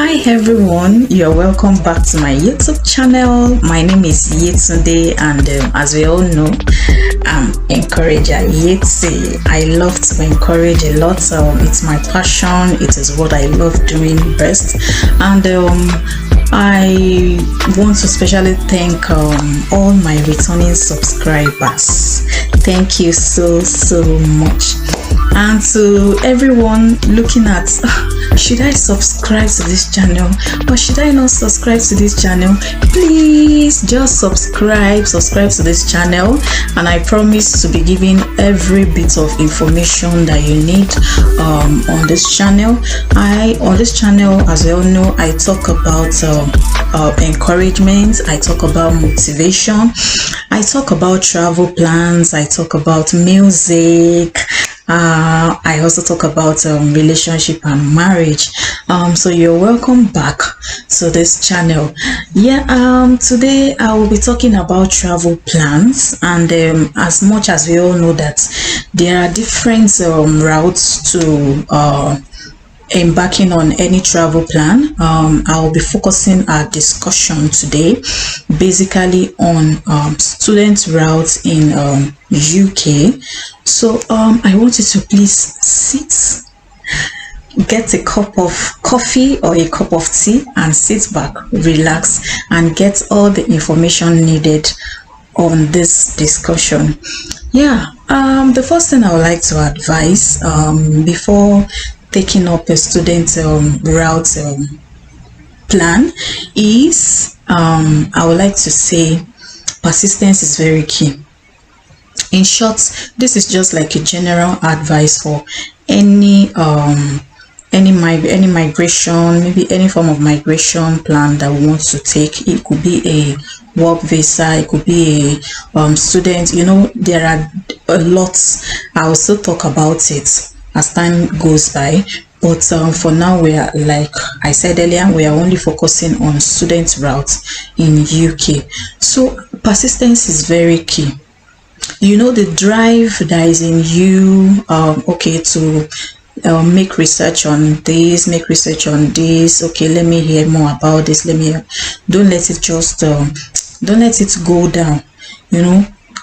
Hi everyone, you're welcome back to my YouTube channel. My name is Yetunde, and as we all know, I'm encourager Yeti. I love to encourage a lot. It's my passion. It is what I love doing best, and I want to especially thank all my returning subscribers. Thank you so much. And to everyone looking at, should I subscribe to this channel or should I not subscribe to this channel? Please just subscribe to this channel, and I promise to be giving every bit of information that you need on this channel. On this channel, as you all know, I talk about encouragement, I talk about motivation, I talk about travel plans, I talk about music, I also talk about relationship and marriage. So you're welcome back to this channel. Today I will be talking about travel plans, and as much as we all know that there are different routes to embarking on any travel plan. I will be focusing our discussion today basically on student routes in UK. So I want you to please sit, get a cup of coffee or a cup of tea, and sit back, relax, and get all the information needed on this discussion. The first thing I would like to advise before taking up a student route plan is I would like to say persistence is very key. In short, this is just like a general advice for any migration, maybe any form of migration plan that we want to take. It could be a work visa, it could be a student, there are a lot. I'll still talk about it as time goes by, but for now, we are, like I said earlier, we are only focusing on student routes in UK. So persistence is very key. The drive that is in you, to make research on this, okay, let me hear more about this, don't let it just don't let it go down.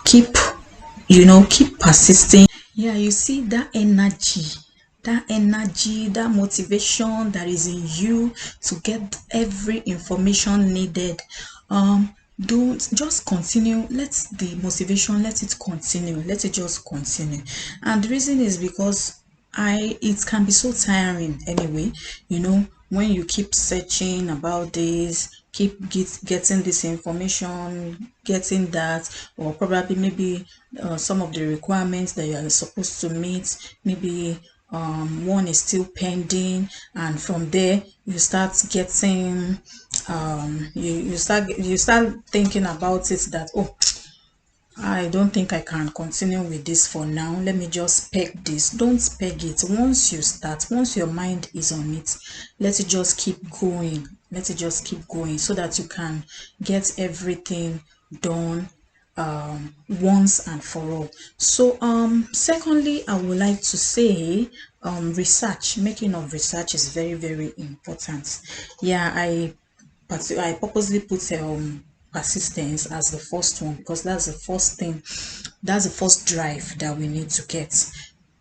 Keep persisting. You see that energy, that motivation that is in you to get every information needed. Don't just continue. Let the motivation, let it continue, let it just continue. And the reason is because it can be so tiring anyway, when you keep searching about this, keep getting this information, getting that, or probably maybe some of the requirements that you are supposed to meet, maybe one is still pending, and from there you start getting you start thinking about it that, oh, I don't think I can continue with this for now, let me just peg this. Don't peg it. Once your mind is on it, let it just keep going, so that you can get everything done once and for all. So secondly, I would like to say making of research is very, very important. I purposely put persistence as the first one, because that's the first drive that we need to get.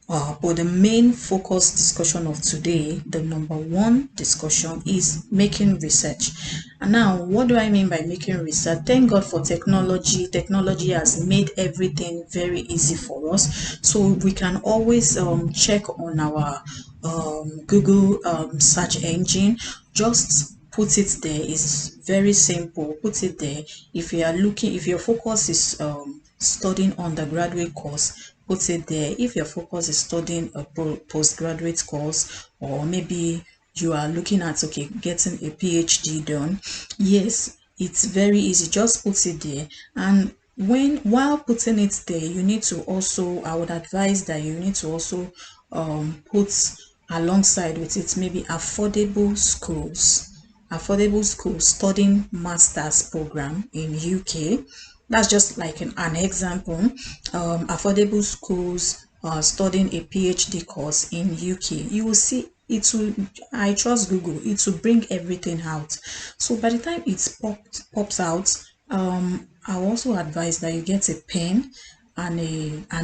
But the main focus discussion of today, the number one discussion, is making research. And now, what do I mean by making research? Thank God for technology. Technology has made everything very easy for us, so we can always check on our Google search engine. Just put it there. It's very simple. Put it there. If your focus is studying undergraduate course, put it there. If your focus is studying a postgraduate course, or maybe you are looking at getting a PhD done, yes, it's very easy. Just put it there. And while putting it there, you need to also, I would advise that you need to also put alongside with it maybe affordable schools studying master's program in UK. That's just like an example. Affordable schools studying a PhD course in UK. You will see it will, I trust Google, it will bring everything out. So by the time it pops out, I also advise that you get a pen and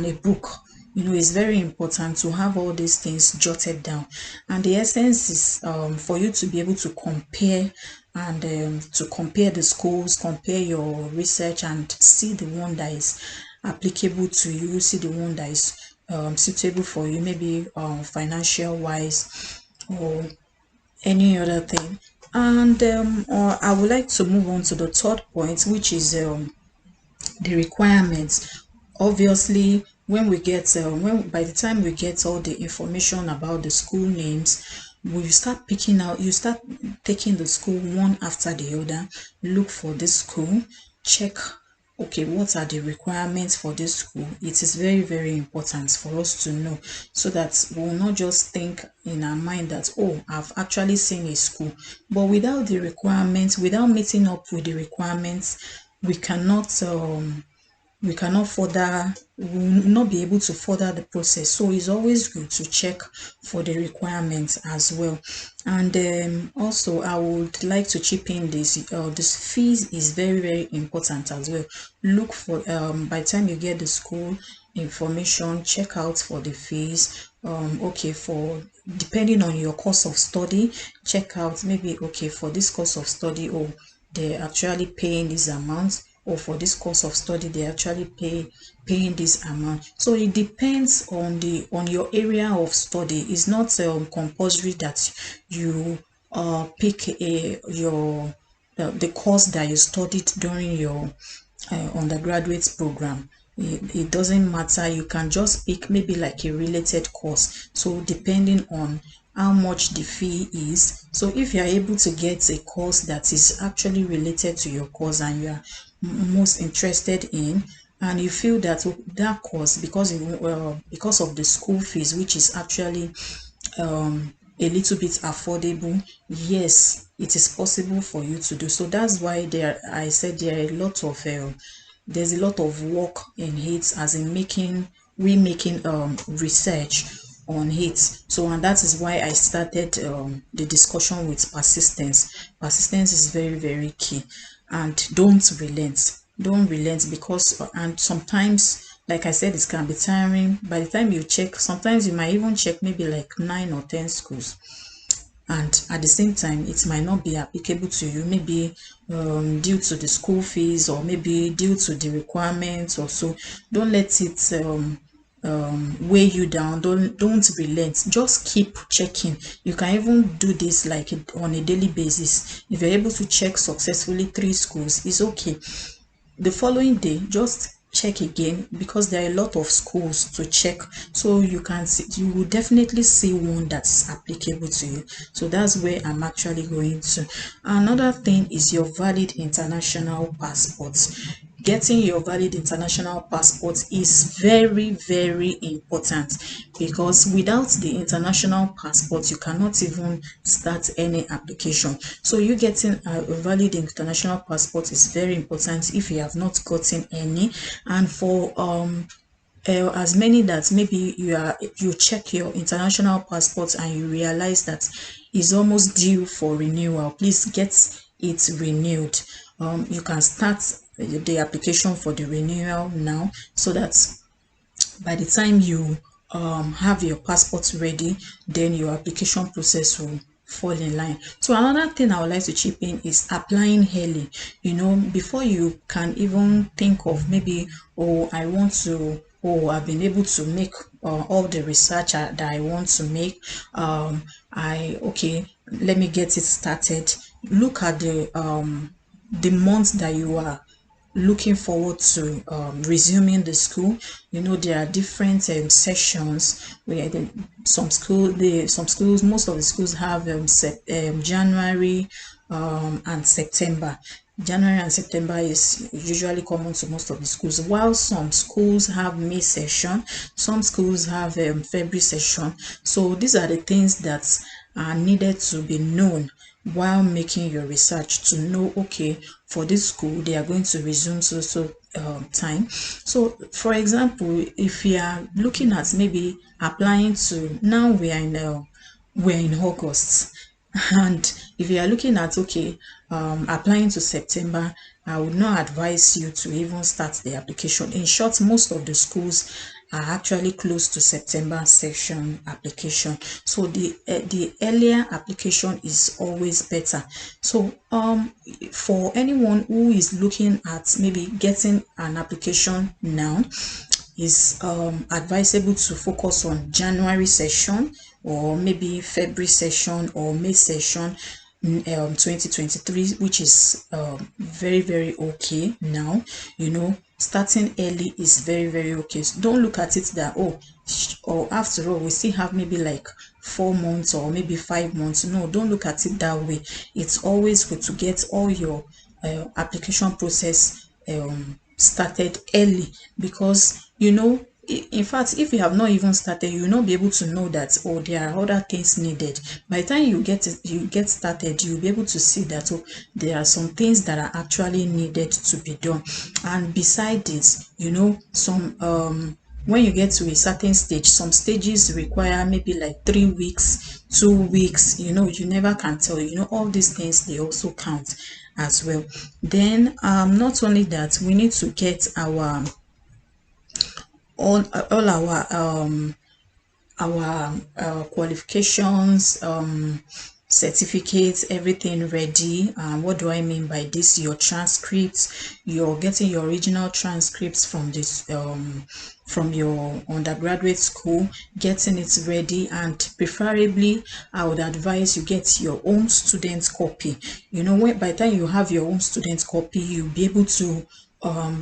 a book. It's very important to have all these things jotted down. And the essence is for you to be able to compare, and to compare the schools, compare your research, and see the one that is applicable to you, see the one that is suitable for you, maybe financial wise or any other thing. And or I would like to move on to the third point, which is the requirements. Obviously, when we get when by the time we get all the information about the school names, we start picking out, you start taking the school one after the other, look for this school, check, okay, what are the requirements for this school. It is very, very important for us to know, so that we will not just think in our mind that, oh, I've actually seen a school, but without the requirements, without meeting up with the requirements, we cannot further, we will not be able to further the process. So it's always good to check for the requirements as well. And also, I would like to chip in this fees is very, very important as well. Look for by the time you get the school information, check out for the fees. Okay, for depending on your course of study, check out, maybe, okay, for this course of study, oh, they're actually paying this amount, or for this course of study they actually paying this amount. So it depends on your area of study. It's not compulsory that you pick the course that you studied during your undergraduate program. It doesn't matter, you can just pick maybe like a related course, so depending on how much the fee is. So if you are able to get a course that is actually related to your course and you are most interested in, and you feel that that course, because of the school fees, which is actually a little bit affordable, yes, it is possible for you to do. So that's why I said there are a lot of there's a lot of work in it, as in making research on it. So, and that is why I started the discussion with persistence. Persistence is very, very key, and don't relent, because and sometimes, like I said, it can be tiring. By the time you check, sometimes you might even check maybe like 9 or 10 schools, and at the same time it might not be applicable to you, maybe due to the school fees, or maybe due to the requirements or so. Don't let it weigh you down. Don't relent, just keep checking. You can even do this like on a daily basis. If you're able to check successfully 3 schools, it's okay. The following day, just check again, because there are a lot of schools to check, so you can see, you will definitely see one that's applicable to you. So that's where I'm actually going to. Another thing is your valid international passports. Getting your valid international passport is very, very important, because without the international passport you cannot even start any application. So you getting a valid international passport is very important if you have not gotten any. And for as many that maybe you check your international passport and you realize that it's almost due for renewal, please get it renewed. You can start the application for the renewal now, so that by the time you have your passport ready, then your application process will fall in line. So another thing I would like to chip in is applying early. Before you can even think of maybe, oh, I want to, oh, I've been able to make all the research that I want to make. Okay, let me get it started. Look at the month that you are looking forward to resuming the school. There are different sessions where some schools, most of the schools have January and September. January and September is usually common to most of the schools, while some schools have May session, some schools have February session. So these are the things that are needed to be known while making your research, to know, okay, for this school they are going to resume so time. So for example, if you are looking at maybe applying to, now we are in we're in August. And if you are looking at, okay, applying to September, I would not advise you to even start the application. In short, most of the schools are actually close to September section application, so the earlier application is always better. So for anyone who is looking at maybe getting an application now, is advisable to focus on January session, or maybe February session, or May session 2023, which is very, very okay now. Starting early is very, very okay. So don't look at it that, or after all, we still have maybe like 4 months or maybe 5 months. No, don't look at it that way. It's always good to get all your application process started early, because in fact, if you have not even started, you will not be able to know that, oh, there are other things needed. By the time you get started, you'll be able to see that, oh, there are some things that are actually needed to be done. And beside this, some when you get to a certain stage, some stages require maybe like 3 weeks, 2 weeks. You never can tell. All these things, they also count as well. Then not only that, we need to get our all our qualifications, certificates, everything ready. What do I mean by this? Your transcripts, you're getting your original transcripts from this from your undergraduate school, getting it ready. And preferably, I would advise you get your own student copy. When by the time you have your own student copy, you'll be able to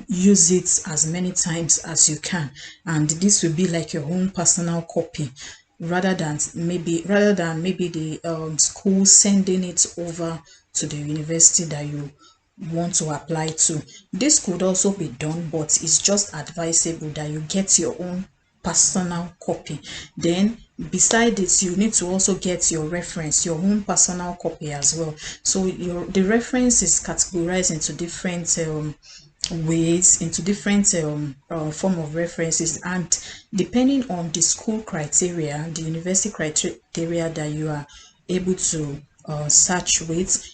use it as many times as you can, and this will be like your own personal copy, rather than maybe the school sending it over to the university that you want to apply to. This could also be done, but it's just advisable that you get your own personal copy. Then beside it, you need to also get your reference, your own personal copy as well. So the reference is categorized into different ways, into different form of references, and depending on the school criteria, the university criteria that you are able to search with.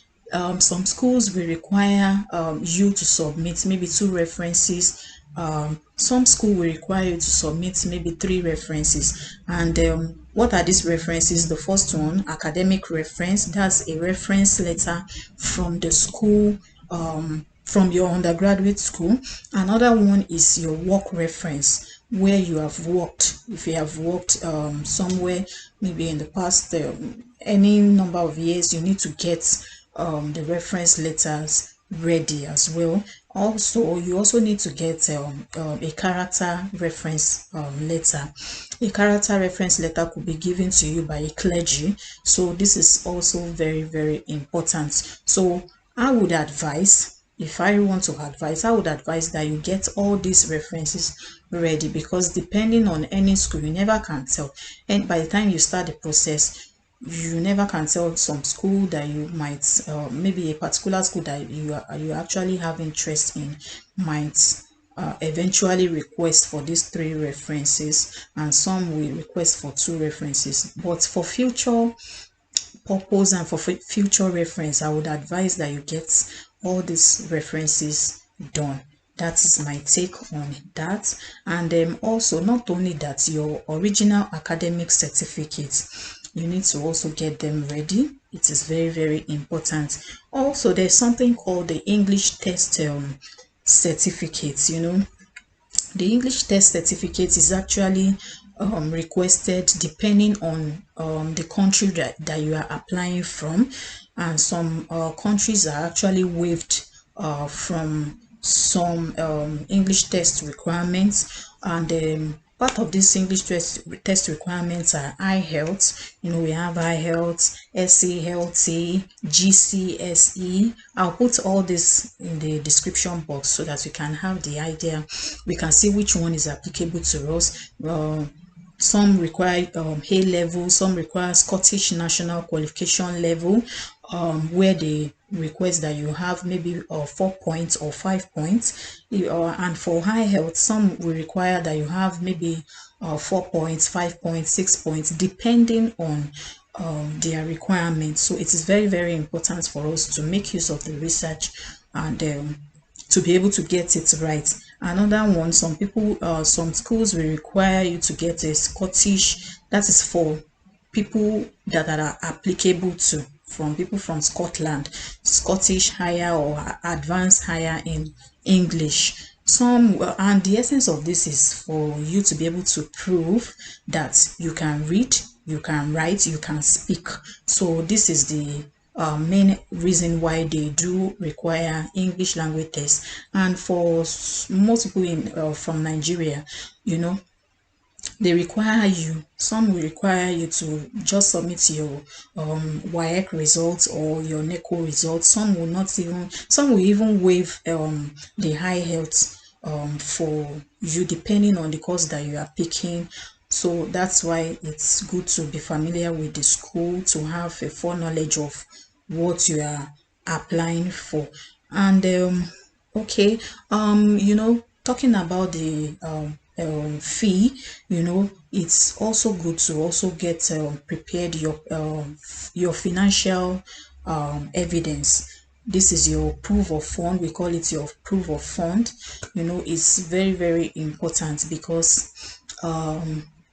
Some schools will require you to submit maybe 2 references. Some school will require you to submit maybe 3 references. And what are these references? The first one, academic reference. That's a reference letter from the school, from your undergraduate school. Another one is your work reference, where you have worked. If you have worked somewhere maybe in the past any number of years, you need to get the reference letters ready as well. Also, you also need to get a character reference letter. A character reference letter could be given to you by a clergy, so this is also very, very important. So I would advise, if I want to advise, I would advise that you get all these references ready, because depending on any school, you never can tell. And by the time you start the process, you never can tell. Some school that you might maybe a particular school that you actually have interest in might eventually request for these 3 references, and some will request for 2 references. But for future purpose and for future reference, I would advise that you get all these references done. That is my take on that. And also, not only that, your original academic certificates, you need to also get them ready. It is very, very important. Also, there's something called the English test certificates. The English test certificate is actually requested depending on the country that you are applying from, and some countries are actually waived from some English test requirements. And part of these English test requirements are IELTS. We have IELTS, SELT, GCSE. I'll put all this in the description box so that we can have the idea. We can see which one is applicable to us. Some require A level, some require Scottish National Qualification level, where they request that you have maybe 4 points or 5 points. And for IELTS, some will require that you have maybe 4 points, 5 points, 6 points, depending on their requirements. So it is very, very important for us to make use of the research and to be able to get it right. Another one, some people, some schools will require you to get a Scottish, that is for people that are applicable to, from people from Scotland, Scottish higher or advanced higher in English. Some, and the essence of this is for you to be able to prove that you can read, you can write, you can speak. So this is the main reason why they do require English language test. And for most people in from Nigeria, you know, they require you, some will require you to just submit your WAEC results or your NECO results. Some will not even, some will even waive the high health for you, depending on the course that you are picking. So that's why it's good to be familiar with the school, to have a full knowledge of what you are applying for. And okay, you know, talking about the fee, you know, it's also good to also get prepared your financial evidence. This is your proof of fund. We call it your proof of fund. You know, it's very, very important because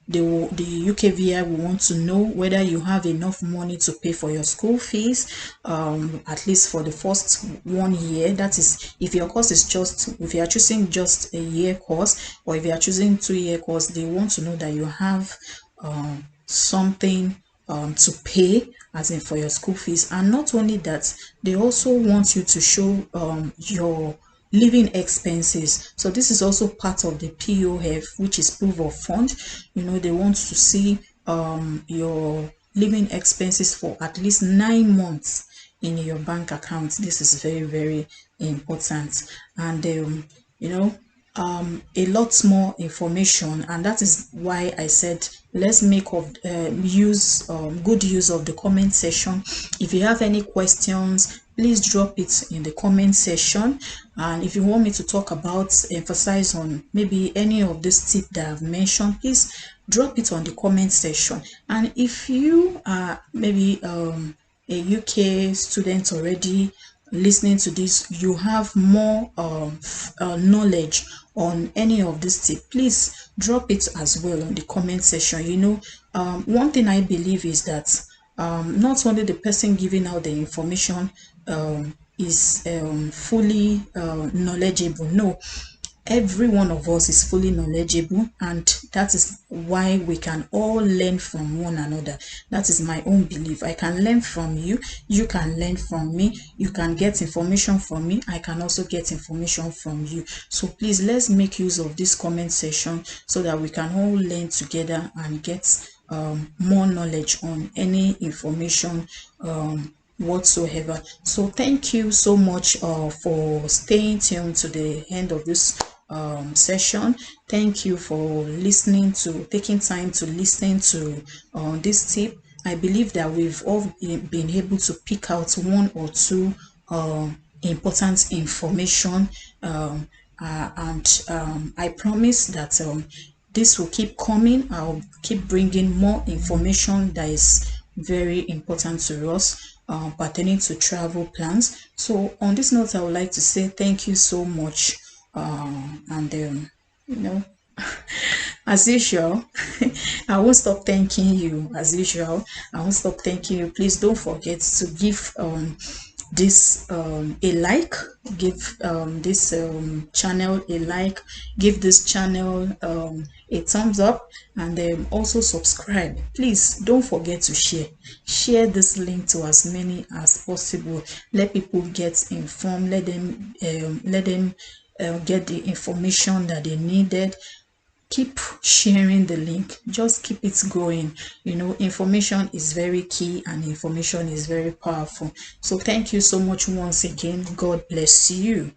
the UKVI will want to know whether you have enough money to pay for your school fees, at least for the first 1 year. That is, if your course is just, if you are choosing just a year course, or if you are choosing 2-year course, they want to know that you have something to pay, as in for your school fees. And not only that, they also want you to show your living expenses. So this is also part of the POF, which is proof of fund. You know, they want to see your living expenses for at least 9 months in your bank account. This is very, very important. And you know, a lot more information, and that is why I said let's make of use good use of the comment section. If you have any questions, please drop it in the comment section. And if you want me to talk about, emphasize on maybe any of this tip that I've mentioned, please drop it on the comment section. And if you are maybe a UK student already listening to this, you have more knowledge on any of this tip, please drop it as well on the comment section. You know, one thing I believe is that not only the person giving out the information is fully knowledgeable. No, every one of us is fully knowledgeable, and that is why we can all learn from one another. That is my own belief. I can learn from you, you can learn from me, you can get information from me, I can also get information from you. So please, let's make use of this comment section so that we can all learn together and get more knowledge on any information whatsoever. So thank you so much for staying tuned to the end of this session. Thank you for listening, to taking time to listen to this tip. I believe that we've all been able to pick out 1 or 2 important information, and I promise that this will keep coming. I'll keep bringing more information that is very important to us pertaining to travel plans. So on this note, I would like to say thank you so much, and you know, as usual, I won't stop thanking you. As usual, I won't stop thanking you. Please don't forget to give this a like, give this channel a like, give this channel a thumbs up, and then also subscribe. Please don't forget to share this link to as many as possible. Let people get informed, let them get the information that they needed. Keep sharing the link, just keep it going. You know, information is very key and information is very powerful. So thank you so much once again. God bless you.